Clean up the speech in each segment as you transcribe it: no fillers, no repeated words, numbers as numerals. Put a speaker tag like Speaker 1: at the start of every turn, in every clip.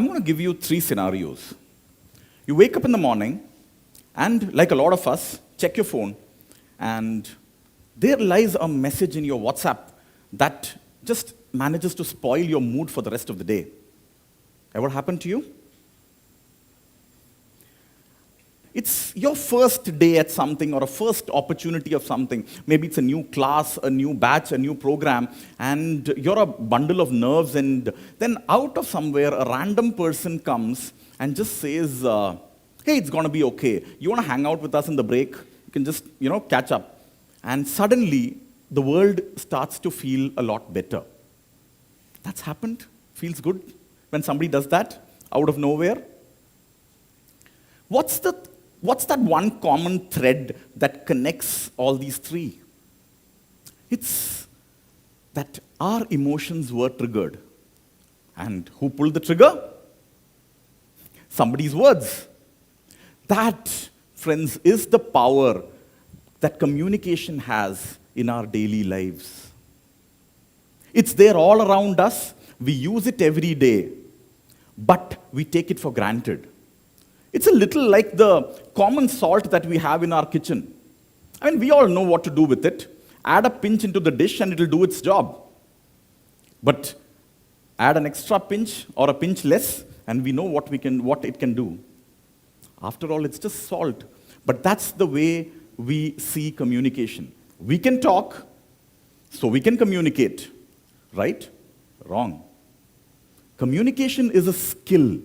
Speaker 1: I'm going to give you 3 scenarios. You wake up in the morning, and like a lot of us, check your phone, and there lies a message in your WhatsApp that just manages to spoil your mood for the rest of the day. Ever happened to you? It's your first day at something or a first opportunity of something. Maybe it's a new class, a new batch, a new program, and you're a bundle of nerves, and then out of somewhere, a random person comes and just says, hey, it's going to be okay. You want to hang out with us in the break? You can just, catch up. And suddenly, the world starts to feel a lot better. That's happened? Feels good when somebody does that out of nowhere? What's that one common thread that connects all these 3? It's that our emotions were triggered. And who pulled the trigger? Somebody's words. That, friends, is the power that communication has in our daily lives. It's there all around us. We use it every day, but we take it for granted. It's a little like the common salt that we have in our kitchen. I mean, we all know what to do with it. Add a pinch into the dish and it'll do its job. But add an extra pinch or a pinch less, and we know what it can do. After all, it's just salt. But that's the way we see communication. We can talk, so we can communicate. Right? Wrong. Communication is a skill.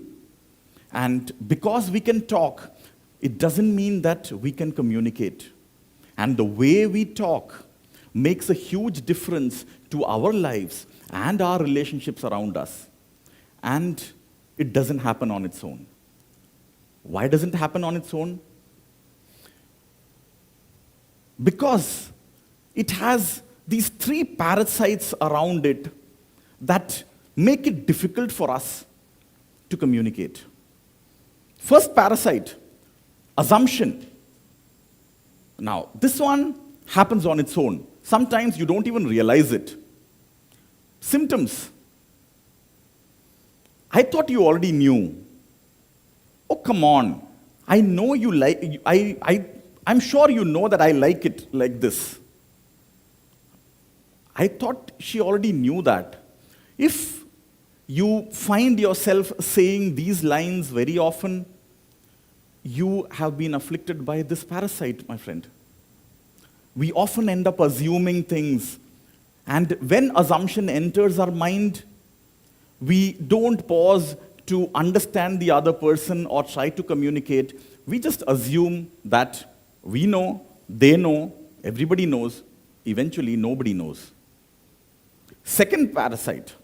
Speaker 1: And because we can talk, it doesn't mean that we can communicate. And the way we talk makes a huge difference to our lives and our relationships around us. And it doesn't happen on its own. Why doesn't it happen on its own? Because it has these 3 parasites around it that make it difficult for us to communicate. First parasite, assumption. Now, this one happens on its own. Sometimes you don't even realize it. Symptoms. I thought you already knew. Oh, come on. I know you like, I'm sure you know that I like it like this. I thought she already knew that. If you find yourself saying these lines very often, you have been afflicted by this parasite, my friend. We often end up assuming things. And when assumption enters our mind, we don't pause to understand the other person or try to communicate. We just assume that we know, they know, everybody knows, eventually nobody knows. Second parasite.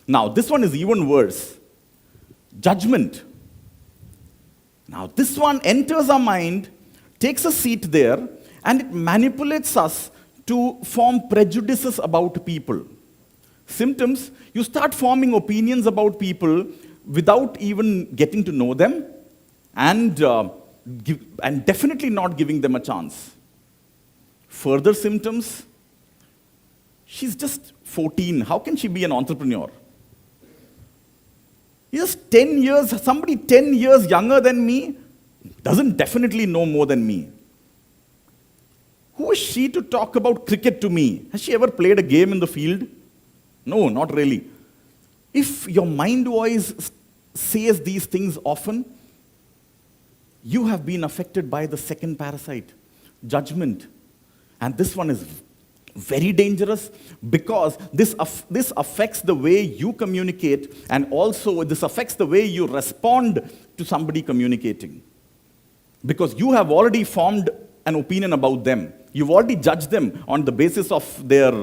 Speaker 1: Now, this one is even worse. Judgment. Now, this one enters our mind, takes a seat there, and it manipulates us to form prejudices about people. Symptoms, you start forming opinions about people without even getting to know them, and definitely not giving them a chance. Further symptoms, she's just 14. How can she be an entrepreneur? Just 10 years, somebody 10 years younger than me doesn't definitely know more than me. Who is she to talk about cricket to me? Has she ever played a game in the field? No, not really. If your mind voice says these things often, you have been affected by the second parasite, judgment. And this one is very dangerous because this affects the way you communicate, and also this affects the way you respond to somebody communicating. Because you have already formed an opinion about them. You've already judged them on the basis of their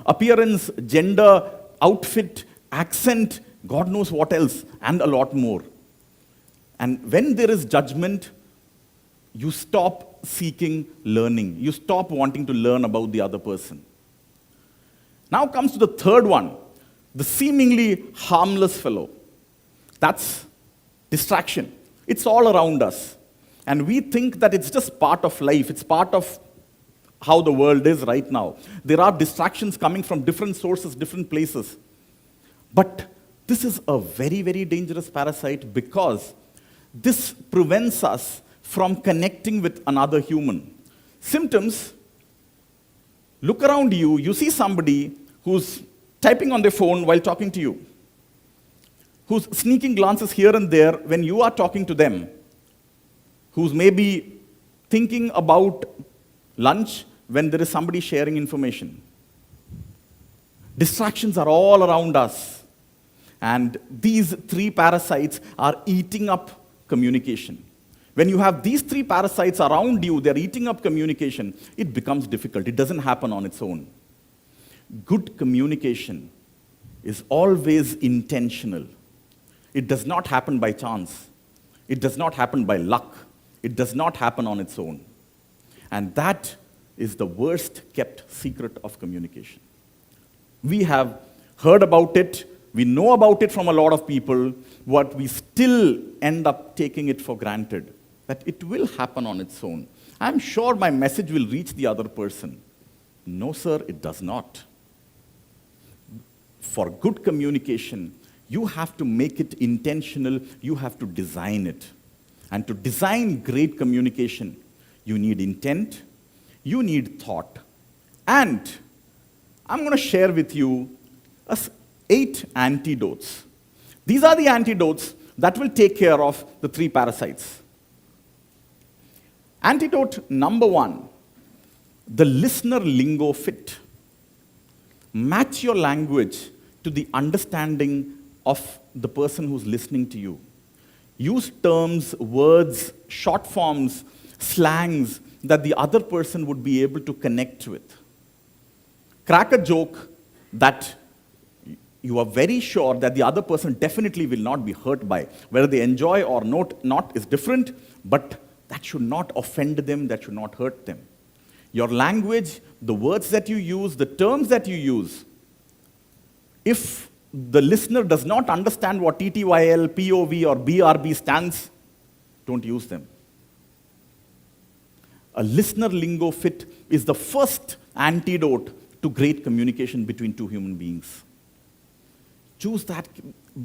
Speaker 1: appearance, gender, outfit, accent, God knows what else, and a lot more. And when there is judgment, you stop seeking learning. You stop wanting to learn about the other person. Now comes to the third one, the seemingly harmless fellow. That's distraction. It's all around us. And we think that it's just part of life. It's part of how the world is right now. There are distractions coming from different sources, different places. But This is a very, very dangerous parasite because this prevents us from connecting with another human. Symptoms: look around you, you see somebody who's typing on their phone while talking to you, who's sneaking glances here and there when you are talking to them, who's maybe thinking about lunch when there is somebody sharing information. Distractions are all around us. And these three parasites are eating up communication. When you have these three parasites around you, they're eating up communication, it becomes difficult. It doesn't happen on its own. Good communication is always intentional. It does not happen by chance. It does not happen by luck. It does not happen on its own. And that is the worst kept secret of communication. We have heard about it. We know about it from a lot of people, but we still end up taking it for granted, that it will happen on its own. I'm sure my message will reach the other person. No, sir, it does not. For good communication, you have to make it intentional. You have to design it. And to design great communication, you need intent, you need thought. And I'm going to share with you 8 antidotes. These are the antidotes that will take care of the 3 parasites. Antidote number 1, the listener lingo fit. Match your language to the understanding of the person who's listening to you. Use terms, words, short forms, slangs that the other person would be able to connect with. Crack a joke that you are very sure that the other person definitely will not be hurt by. Whether they enjoy or not is different, but that should not offend them, that should not hurt them. Your language, the words that you use, the terms that you use, if the listener does not understand what TTYL, POV, or BRB stands, don't use them. A listener lingo fit is the first antidote to great communication between 2 human beings. Choose that.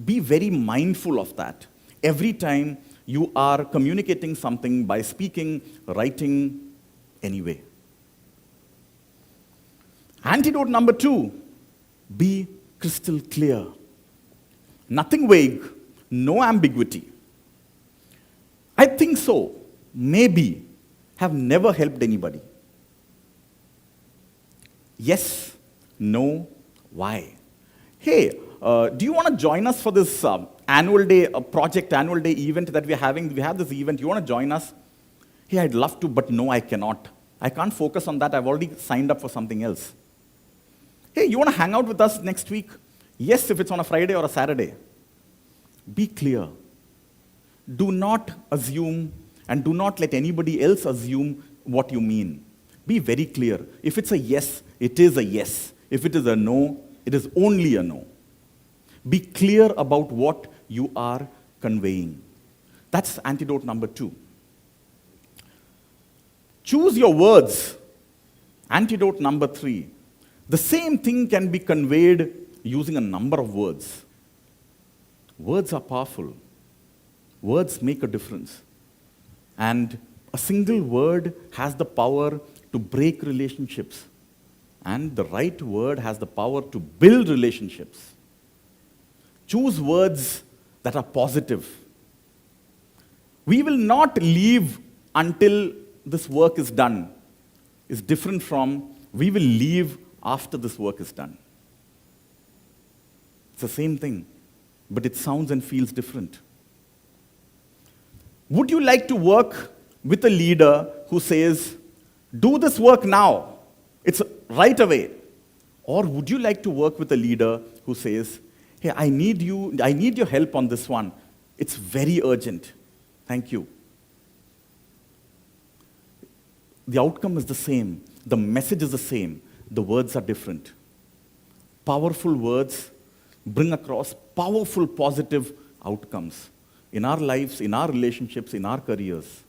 Speaker 1: Be very mindful of that. Every time you are communicating something by speaking, writing, anyway. Antidote number 2, be crystal clear. Nothing vague, no ambiguity. I think so, maybe, have never helped anybody. Yes, no, why? Hey, do you want to join us for this annual day event that we're having? We have this event. You want to join us? Hey, I'd love to, but no, I cannot. I can't focus on that. I've already signed up for something else. Hey, you want to hang out with us next week? Yes, if it's on a Friday or a Saturday. Be clear. Do not assume, and do not let anybody else assume what you mean. Be very clear. If it's a yes, it is a yes. If it is a no, it is only a no. Be clear about what you are conveying. That's antidote number 2. Choose your words. Antidote number 3. The same thing can be conveyed using a number of words. Words are powerful. Words make a difference. And a single word has the power to break relationships. And the right word has the power to build relationships. Choose words that are positive. We will not leave until this work is done. It's different from we will leave after this work is done. It's the same thing, but it sounds and feels different. Would you like to work with a leader who says, do this work now, it's right away? Or would you like to work with a leader who says, hey, I need your help on this one. It's very urgent. Thank you. The outcome is the same. The message is the same. The words are different. Powerful words bring across powerful positive outcomes in our lives, in our relationships, in our careers.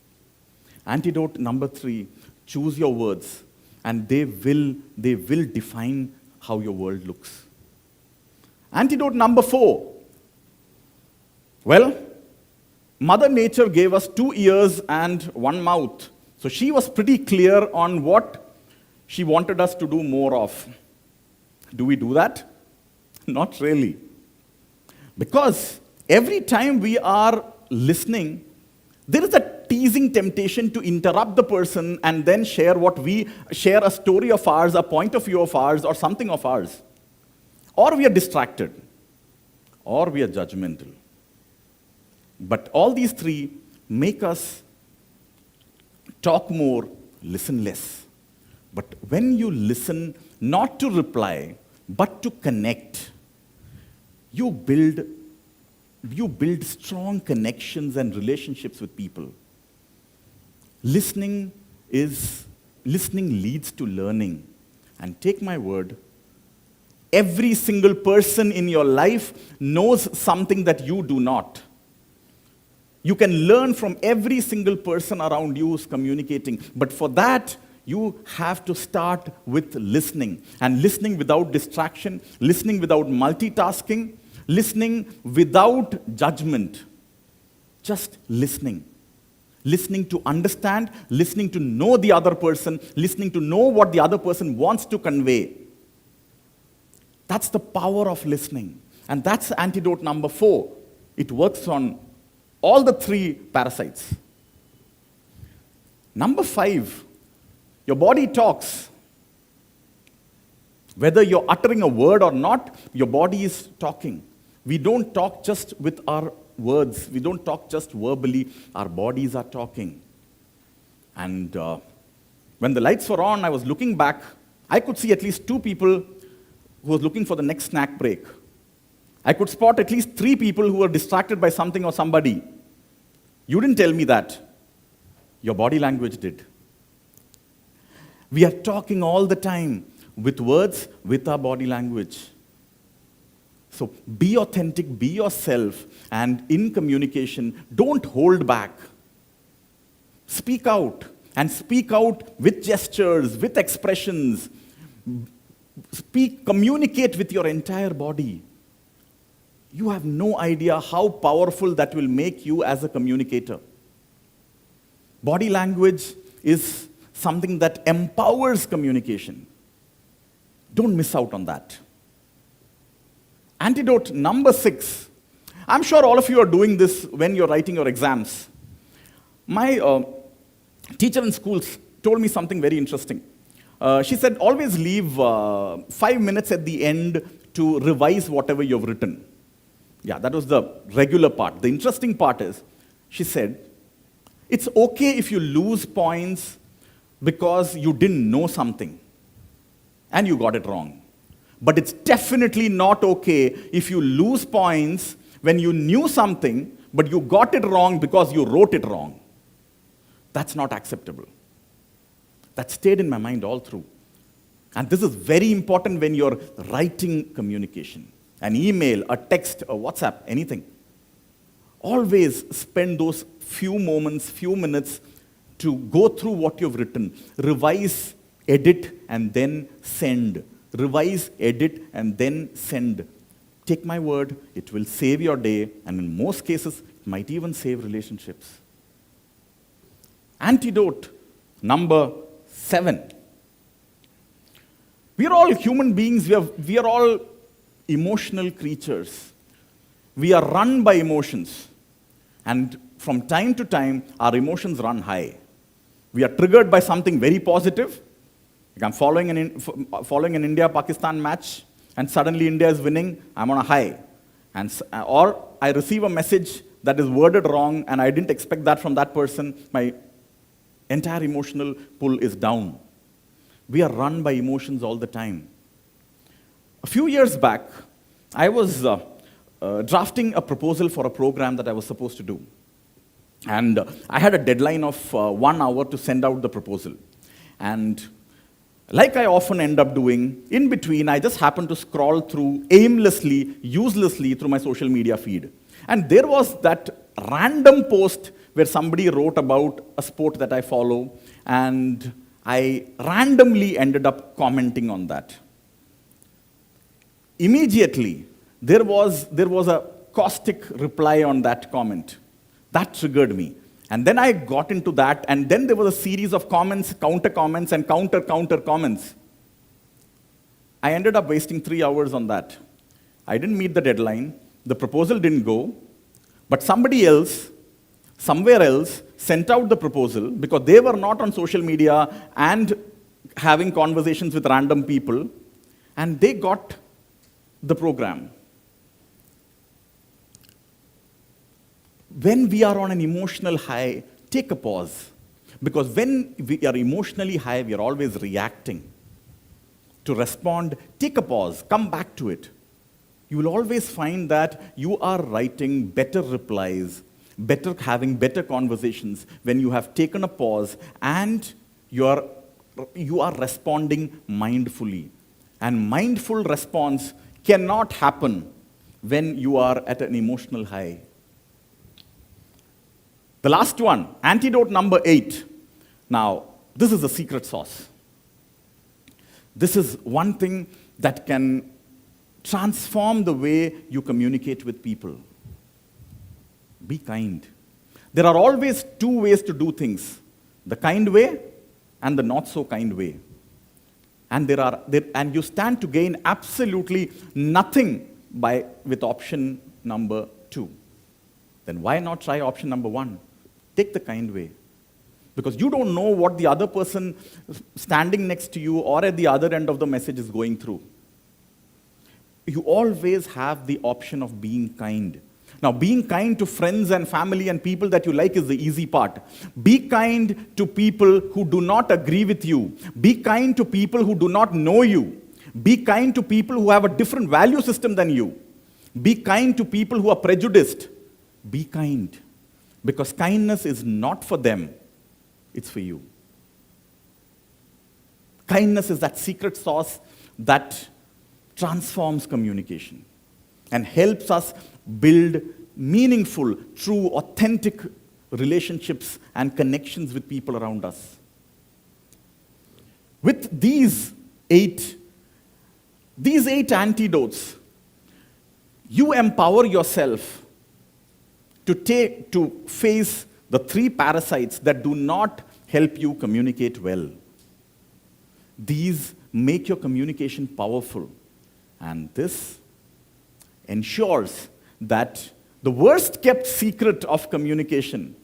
Speaker 1: Antidote number 3, choose your words, and they will define how your world looks. Antidote number 4, Well, Mother Nature gave us 2 ears and 1 mouth. So she was pretty clear on what she wanted us to do more of. Do we do that? Not really. Because every time we are listening, there is a teasing temptation to interrupt the person and then share a story of ours, a point of view of ours, or something of ours. Or we are distracted, or we are judgmental. But all these three make us talk more, listen less. But when you listen not to reply, but to connect, you build strong connections and relationships with people. Listening leads to learning. And take my word, every single person in your life knows something that you do not. You can learn from every single person around you who's communicating. But for that, you have to start with listening. And listening without distraction, listening without multitasking, listening without judgment. Just listening. Listening to understand, listening to know the other person, listening to know what the other person wants to convey. That's the power of listening. And that's antidote number 4. It works on all the 3 parasites. Number 5, your body talks. Whether you're uttering a word or not, your body is talking. We don't talk just with our words. We don't talk just verbally. Our bodies are talking. And when the lights were on, I was looking back. I could see at least 2 people who was looking for the next snack break. I could spot at least 3 people who were distracted by something or somebody. You didn't tell me that. Your body language did. We are talking all the time with words, with our body language. So be authentic, be yourself, and in communication, don't hold back. Speak out, and speak out with gestures, with expressions. Communicate with your entire body. You have no idea how powerful that will make you as a communicator. Body language is something that empowers communication. Don't miss out on that. Antidote number 6. I'm sure all of you are doing this when you're writing your exams. My teacher in schools told me something very interesting. She said, always leave 5 minutes at the end to revise whatever you've written. Yeah, that was the regular part. The interesting part is, she said, it's okay if you lose points because you didn't know something and you got it wrong. But it's definitely not okay if you lose points when you knew something but you got it wrong because you wrote it wrong. That's not acceptable. That stayed in my mind all through. And this is very important when you're writing communication. An email, a text, a WhatsApp, anything. Always spend those few moments, few minutes to go through what you've written. Revise, edit, and then send. Revise, edit, and then send. Take my word, it will save your day, and in most cases, it might even save relationships. Antidote number 7. We are all human beings. We are all emotional creatures. We are run by emotions. And from time to time, our emotions run high. We are triggered by something very positive. Like I'm following an India-Pakistan match, and suddenly India is winning. I'm on a high. Or I receive a message that is worded wrong, and I didn't expect that from that person. My entire emotional pull is down. We are run by emotions all the time. A few years back, I was drafting a proposal for a program that I was supposed to do. And I had a deadline of 1 hour to send out the proposal. And like I often end up doing, in between, I just happened to scroll through aimlessly, uselessly through my social media feed. And there was that random post where somebody wrote about a sport that I follow, and I randomly ended up commenting on that. Immediately, there was a caustic reply on that comment. That triggered me. And then I got into that, and then there was a series of comments, counter comments, and counter comments. I ended up wasting 3 hours on that. I didn't meet the deadline, the proposal didn't go, but somebody else, somewhere else, sent out the proposal because they were not on social media and having conversations with random people, and they got the program. When we are on an emotional high, take a pause. Because when we are emotionally high, we are always reacting. To respond, take a pause, come back to it. You will always find that you are writing better replies, having better conversations when you have taken a pause and you are responding mindfully. And mindful response cannot happen when you are at an emotional high. The last one, antidote number 8. Now, this is the secret sauce. This is one thing that can transform the way you communicate with people. Be kind. There are always 2 ways to do things, the kind way and the not so kind way. And and you stand to gain absolutely nothing with option number 2. Then why not try option number 1? Take the kind way. Because you don't know what the other person standing next to you or at the other end of the message is going through. You always have the option of being kind. Now, being kind to friends and family and people that you like is the easy part. Be kind to people who do not agree with you. Be kind to people who do not know you. Be kind to people who have a different value system than you. Be kind to people who are prejudiced. Be kind. Because kindness is not for them, it's for you. Kindness is that secret sauce that transforms communication and helps us build meaningful, true, authentic relationships and connections with people around us. With these eight antidotes, you empower yourself to face the 3 parasites that do not help you communicate well. These make your communication powerful, and this ensures that the worst kept secret of communication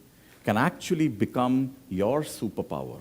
Speaker 1: can actually become your superpower.